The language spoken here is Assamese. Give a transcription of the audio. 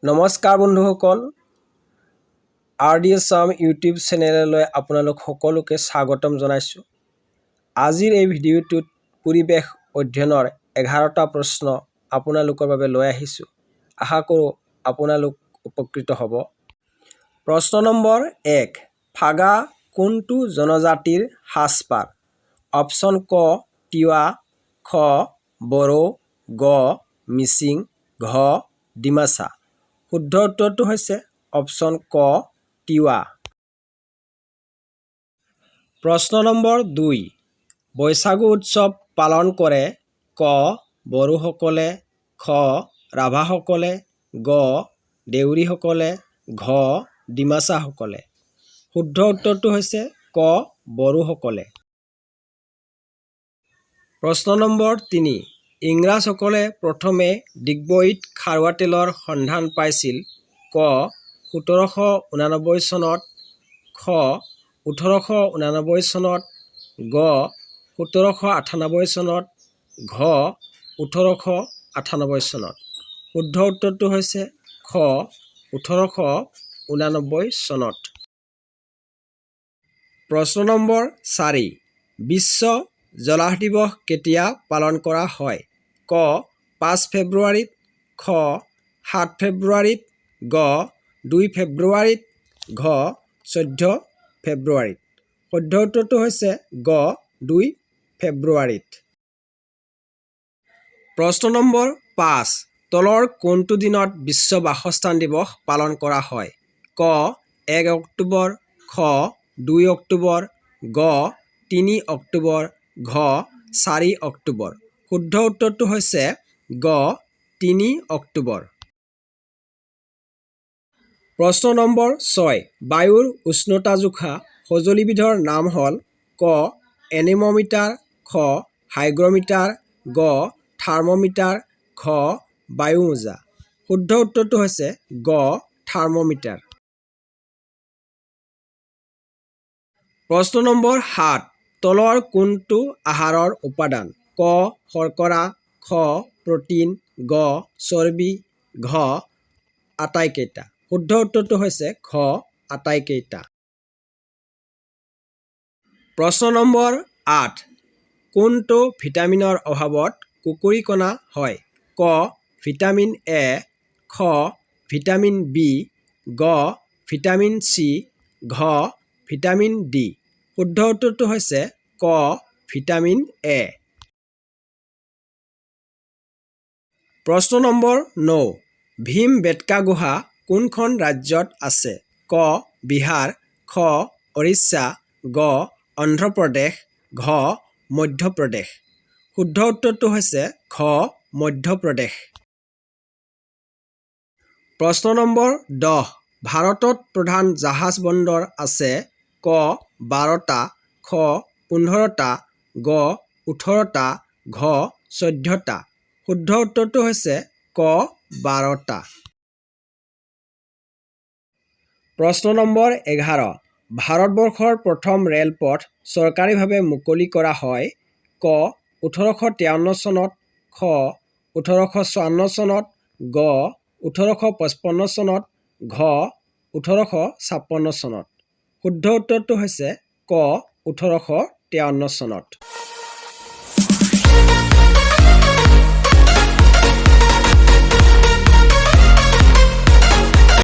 নমস্কাৰ বন্ধুসকল Assam ইউটিউব চেনেললৈ আপোনালোক সকলোকে স্বাগতম জনাইছো। আজিৰ এই ভিডিঅ'টোত পৰিৱেশ অধ্যয়নৰ 11টা প্ৰশ্ন আপোনালোকৰ বাবে লৈ আহিছো। আশা কৰো আপোনালোক উপকৃত হ'ব। প্ৰশ্ন নম্বৰ 1 ফাগা কোনটো জনজাতিৰ সাজপাৰ? অপচন ক তিৱা, খ বড়ো, গ মিচিং, ঘ ডিমাছা। শুদ্ধ উত্তৰটো হৈছে অপচন ক তিৱা। প্ৰশ্ন নম্বৰ 2 বৈশাগু উৎসৱ পালন কৰে ক বড়োসকলে, খ ৰাভাসকলে, গ দেউৰীসকলে, ঘ ডিমাছাসকলে। শুদ্ধ উত্তৰটো হৈছে ক বড়োসকলে। প্ৰশ্ন নম্বৰ 3 ইংৰাজসকলে প্ৰথমে ডিগবৈত খাৰুৱা তেলৰ সন্ধান পাইছিল ক 1789 চনত, খ 1889 চনত, গ 1798 চনত, ঘ 1898 চনত। শুদ্ধ উত্তৰটো হৈছে খ 1889 চনত। প্ৰশ্ন নম্বৰ 4 বিশ্ব জলাশ দিৱস কেতিয়া পালন কৰা হয়? ক 5 ফেব্ৰুৱাৰীত, খ 7 ফেব্ৰুৱাৰীত, গ 2 ফেব্ৰুৱাৰীত, ঘ 14 ফেব্ৰুৱাৰীত। শুদ্ধ উত্তৰটো হৈছে গ 2 ফেব্ৰুৱাৰীত। প্ৰশ্ন নম্বৰ 5 তলৰ কোনটো দিনত বিশ্ব বাসস্থান দিৱস পালন কৰা হয়? ক 1 অক্টোবৰ, খ 2 অক্টোবৰ, গ 3 অক্টোবৰ, ঘ 4 অক্টোবৰ। শুদ্ধ উত্তৰটো হৈছে গ 3 অক্টোবৰ। প্ৰশ্ন নম্বৰ 6 বায়ুৰ উষ্ণতা জোখা সঁজুলিবিধৰ নাম হ'ল ক এনিম'মিটাৰ, খ হাইগ্ৰমিটাৰ, গ থাৰ্মোমিটাৰ, ঘ বায়ুমোজা। শুদ্ধ উত্তৰটো হৈছে গ থাৰ্মোমিটাৰ। প্ৰশ্ন নম্বৰ 7 তলৰ কোনটো আহাৰৰ উপাদান? ক শৰ্কৰা, খ প্ৰটিন, গ চৰ্বি, ঘ আটাইকেইটা। শুদ্ধ উত্তৰটো হৈছে ঘ আটাইকেইটা। প্ৰশ্ন নম্বৰ 8 কোনটো ভিটামিনৰ অভাৱত কুকুৰিকণা হয়? ক ভিটামিন এ, খ ভিটামিন বি, গ ভিটামিন চি, ঘ ভিটামিন ডি। শুদ্ধ উত্তৰটো হৈছে ক ভিটামিন এ। প্ৰশ্ন নম্বৰ 9 ভীমবেটকা গুহা কোনখন ৰাজ্যত আছে? ক বিহাৰ, খ উৰিষ্যা, গ অন্ধ্ৰপ্ৰদেশ, ঘ মধ্যপ্ৰদেশ। শুদ্ধ উত্তৰটো হৈছে ঘ মধ্যপ্ৰদেশ। প্ৰশ্ন নম্বৰ 10 ভাৰতত প্ৰধান জাহাজ বন্দৰ আছে ক 12টা, খ 15টা, গ 18টা, ঘ 14টা। শুদ্ধ উত্তৰটো হৈছে ক 12টা। প্ৰশ্ন নম্বৰ 11 ভাৰতবৰ্ষৰ প্ৰথম ৰেলপথ চৰকাৰীভাৱে মুকলি কৰা হয় ক 1853 চনত, খ 1854 চনত, গ 1855 চনত, ঘ 1856 চনত। শুদ্ধ উত্তৰটো হৈছে ক 1853 চনত।